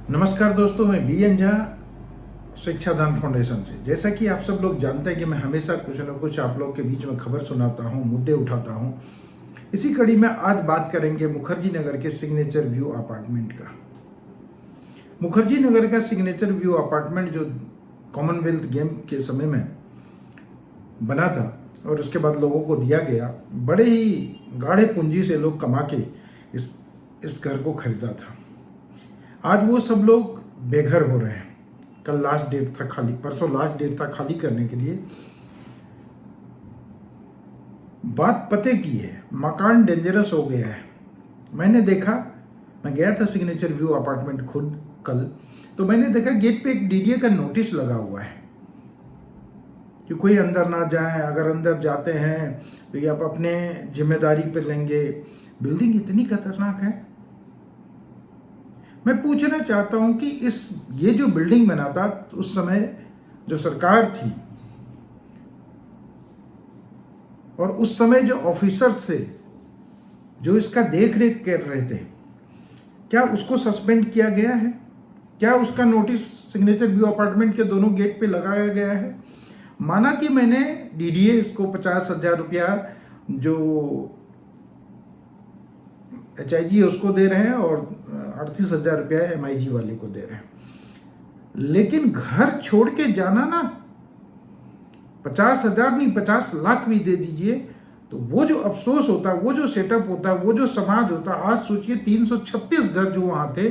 नमस्कार दोस्तों, मैं बी एन झा शिक्षादान फाउंडेशन से। जैसा कि आप सब लोग जानते हैं कि मैं हमेशा कुछ न कुछ आप लोग के बीच में खबर सुनाता हूं, मुद्दे उठाता हूं। इसी कड़ी में आज बात करेंगे मुखर्जी नगर के सिग्नेचर व्यू अपार्टमेंट का। मुखर्जी नगर का सिग्नेचर व्यू अपार्टमेंट जो कॉमनवेल्थ गेम के समय में बना था और उसके बाद लोगों को दिया गया, बड़े ही गाढ़े पूंजी से लोग कमा के इस घर को खरीदा था। आज वो सब लोग बेघर हो रहे हैं। कल लास्ट डेट था खाली, परसों लास्ट डेट था खाली करने के लिए। बात पते की है, मकान डेंजरस हो गया है। मैंने देखा, मैं गया था सिग्नेचर व्यू अपार्टमेंट खुद कल, तो मैंने देखा गेट पे एक डीडीए का नोटिस लगा हुआ है कि कोई अंदर ना जाए, अगर अंदर जाते हैं तो ये आप अपने जिम्मेदारी पे लेंगे। बिल्डिंग इतनी खतरनाक है। मैं पूछना चाहता हूं कि ये जो बिल्डिंग बना था, उस समय जो सरकार थी और उस समय जो ऑफिसर्स थे जो इसका देख रेख कर रहे थे, क्या उसको सस्पेंड किया गया है? क्या उसका नोटिस सिग्नेचर व्यू अपार्टमेंट के दोनों गेट पे लगाया गया है? माना कि मैंने डीडीए इसको 50,000 रुपया जो HIG उसको दे रहे हैं और 38,000 रुपया MIG वाले को दे रहे हैं, लेकिन घर छोड़ के जाना ना, 50,000 नहीं 50 लाख भी दे दीजिए तो वो जो अफसोस होता है, वो जो सेटअप होता है, वो जो समाज होता है। आज सोचिए 336 घर जो वहां थे,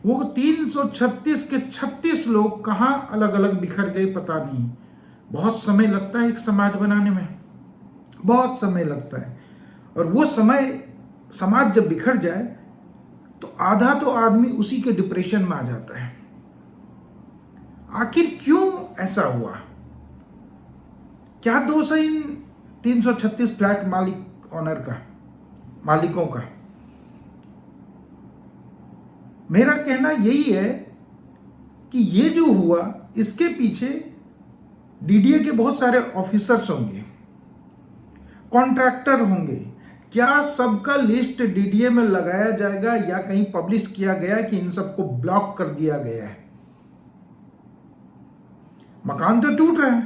वो 336 के 36 लोग कहाँ अलग अलग बिखर गए पता नहीं। बहुत समय लगता है एक समाज बनाने में, बहुत समय लगता है। और वो समाज जब बिखर जाए तो आधा तो आदमी उसी के डिप्रेशन में आ जाता है। आखिर क्यों ऐसा हुआ? क्या दोष है इन 336 फ्लैट मालिकों का? मेरा कहना यही है कि ये जो हुआ, इसके पीछे डीडीए के बहुत सारे ऑफिसर्स होंगे, कॉन्ट्रैक्टर होंगे। क्या सबका लिस्ट डीडीए में लगाया जाएगा या कहीं पब्लिश किया गया कि इन सबको ब्लॉक कर दिया गया है? मकान तो टूट रहा है,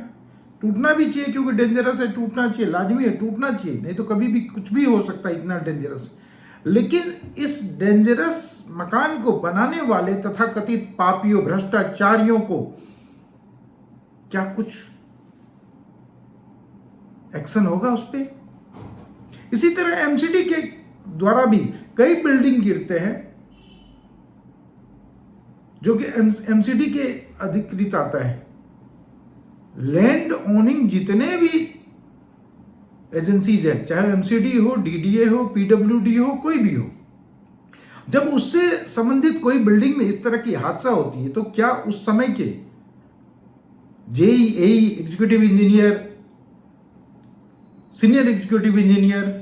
टूटना भी चाहिए क्योंकि डेंजरस है, टूटना चाहिए, लाजमी है, टूटना चाहिए, नहीं तो कभी भी कुछ भी हो सकता है, इतना डेंजरस। लेकिन इस डेंजरस मकान को बनाने वाले तथाकथित पापियों, भ्रष्टाचारियों को क्या कुछ एक्शन होगा उस पर? इसी तरह एमसीडी के द्वारा भी कई बिल्डिंग गिरते हैं जो कि एमसीडी के अधिकृत आता है। लैंड ओनिंग जितने भी एजेंसीज है, चाहे एमसीडी हो, डीडीए हो, पीडब्ल्यूडी हो, कोई भी हो, जब उससे संबंधित कोई बिल्डिंग में इस तरह की हादसा होती है तो क्या उस समय के JE, executive engineer, senior executive engineer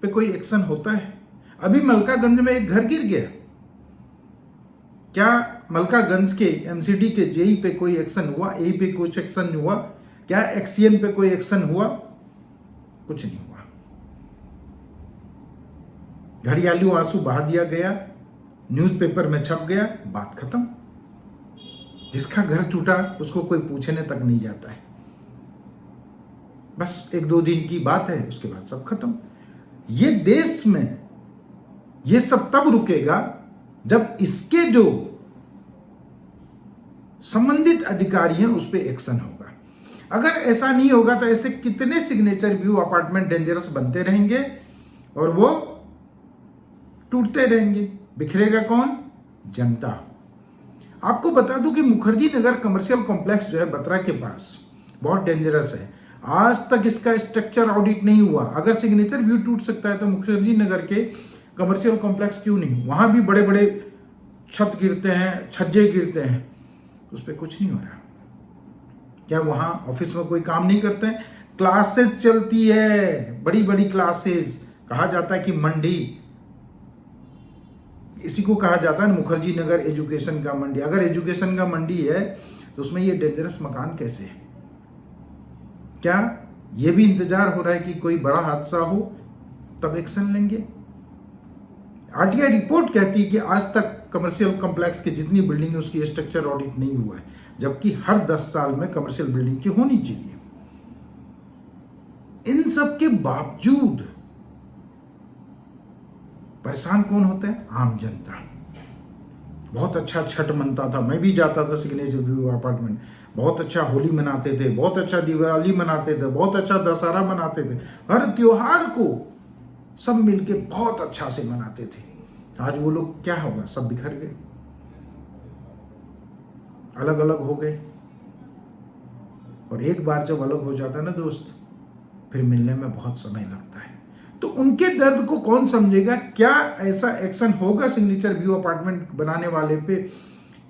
पे कोई एक्शन होता है? अभी मलकागंज में एक घर गिर गया, क्या मलकागंज के एमसीडी के जेई पे कोई एक्शन हुआ? एई पे कुछ एक्शन हुआ? क्या एक्सीएम पे कोई एक्शन हुआ? कुछ नहीं हुआ। घड़ियाली आंसू बहा दिया गया, न्यूज़पेपर में छप गया, बात खत्म। जिसका घर टूटा उसको कोई पूछने तक नहीं जाता है। बस 1-2 दिन की बात है, उसके बाद सब खत्म। ये देश में ये सब तब रुकेगा जब इसके जो संबंधित अधिकारी हैं उस पर एक्शन होगा। अगर ऐसा नहीं होगा तो ऐसे कितने सिग्नेचर व्यू अपार्टमेंट डेंजरस बनते रहेंगे और वो टूटते रहेंगे। बिखरेगा कौन? जनता। आपको बता दूं कि मुखर्जी नगर कमर्शियल कॉम्प्लेक्स जो है बत्रा के पास, बहुत डेंजरस है। आज तक इसका स्ट्रक्चर ऑडिट नहीं हुआ। अगर सिग्नेचर व्यू टूट सकता है तो मुखर्जी नगर के कमर्शियल कॉम्प्लेक्स क्यों नहीं? वहां भी बड़े बड़े छत गिरते हैं, छज्जे गिरते हैं, उस पर कुछ नहीं हो रहा। क्या वहां ऑफिस में कोई काम नहीं करते हैं? क्लासेस चलती है, बड़ी बड़ी क्लासेस। कहा जाता है कि मंडी, इसी को कहा जाता है मुखर्जी नगर एजुकेशन का मंडी। अगर एजुकेशन का मंडी है तो उसमें ये डेंजरस मकान कैसे है? क्या ये भी इंतजार हो रहा है कि कोई बड़ा हादसा हो तब एक्शन लेंगे? आरटीआई रिपोर्ट कहती है कि आज तक कमर्शियल कॉम्प्लेक्स की जितनी बिल्डिंग है उसकी स्ट्रक्चर ऑडिट नहीं हुआ है, जबकि हर 10 साल में कमर्शियल बिल्डिंग की होनी चाहिए। इन सब के बावजूद परेशान कौन होता है? आम जनता। बहुत अच्छा छठ मनता था, मैं भी जाता था सिग्नेचर व्यू अपार्टमेंट, बहुत अच्छा होली मनाते थे, बहुत अच्छा दिवाली मनाते थे, बहुत अच्छा दशहरा मनाते थे, हर त्योहार को सब मिलके बहुत अच्छा से मनाते थे। आज वो लोग क्या होगा? सब बिखर गए, अलग अलग हो गए। और एक बार जब अलग हो जाता है ना दोस्त, फिर मिलने में बहुत समय लगता है। तो उनके दर्द को कौन समझेगा? क्या ऐसा एक्शन होगा सिग्नेचर व्यू अपार्टमेंट बनाने वाले पे,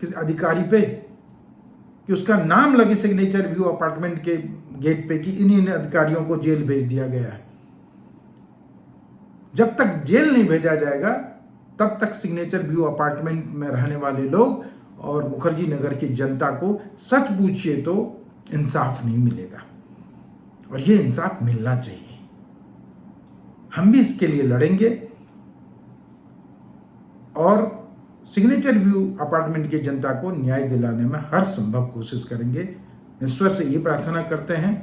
किसी अधिकारी पे, कि उसका नाम लगे सिग्नेचर व्यू अपार्टमेंट के गेट पे कि इन अधिकारियों को जेल भेज दिया गया है? जब तक जेल नहीं भेजा जाएगा तब तक सिग्नेचर व्यू अपार्टमेंट में रहने वाले लोग और मुखर्जी नगर की जनता को सच पूछिए तो इंसाफ नहीं मिलेगा। और ये इंसाफ मिलना चाहिए। हम भी इसके लिए लड़ेंगे और सिग्नेचर व्यू अपार्टमेंट की जनता को न्याय दिलाने में हर संभव कोशिश करेंगे। ईश्वर से ये प्रार्थना करते हैं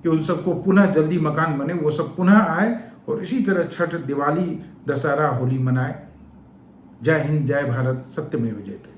कि उन सबको पुनः जल्दी मकान बने, वो सब पुनः आए और इसी तरह छठ, दिवाली, दशहरा, होली मनाए। जय हिंद, जय भारत, सत्यमेव जयते।